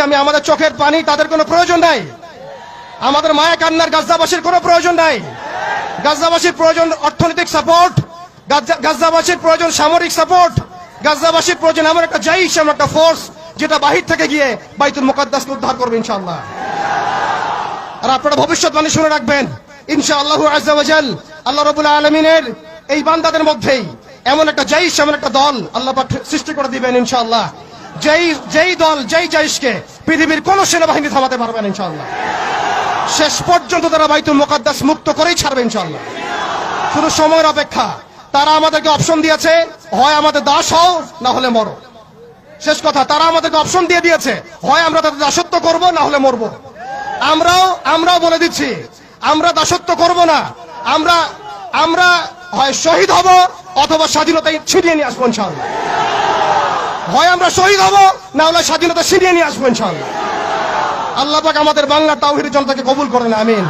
আমি আমাদের চোখের পানি তাদের কোনো প্রয়োজন নাই, আমাদের মায়া কান্নার গাজাবাসীর কোনো প্রয়োজন নাই। গাজাবাসীর প্রয়োজন অর্থনৈতিক সাপোর্ট, গাজাবাসীর প্রয়োজন সামরিক সাপোর্ট, গাজাবাসীর প্রয়োজন এমন একটা জাইশ, এমন একটা ফোর্স যেটা বাহির থেকে গিয়ে বাইতুল মুকাদ্দাসকে উদ্ধার করবে ইনশাআল্লাহ। আর আপনারা ভবিষ্যৎবাণী শুনে রাখবেন, ইনশাআল্লাহু আযজা ওয়া জাল আল্লাহ রাব্বুল আলামিনের এই বান্দাদের মধ্যেই এমন একটা জাইশ, এমন একটা দল আল্লাহ পাক সৃষ্টি করে দিবেন ইনশাআল্লাহ। যেই দল, যেই জাইশকে পৃথিবীর কোন সেনাবাহিনী থামাতে পারবে না ইনশাআল্লাহ। শেষ পর্যন্ত তারা বাইতুল মুকাদ্দাস মুক্ত করেই ছাড়বে ইনশাআল্লাহ। শুধু সময়ের অপেক্ষা। তারা আমাদেরকে অপশন দিয়েছে, হয় আমাদের দাস হও না হলে মরো। শেষ কথা, তারা আমাদেরকে অপশন দিয়ে দিয়েছে, হয় আমরা তাদের দাসত্ব করব না হলে মরবো। আমরাও বলে দিচ্ছি, আমরা দাসত্ব করব না। আমরা হয় শহীদ হব অথবা স্বাধীনতায় ছিনিয়ে নিয়ে আসবো ইনশাআল্লাহ। হয় আমরা শহীদ হব না হলে স্বাধীনতা ছিনিয়ে নিয়ে আসবো ইনশাআল্লাহ। আল্লাহ পাক আমাদের বাংলার তাওহীদের জনতাকে কবুল করেন, আমিন।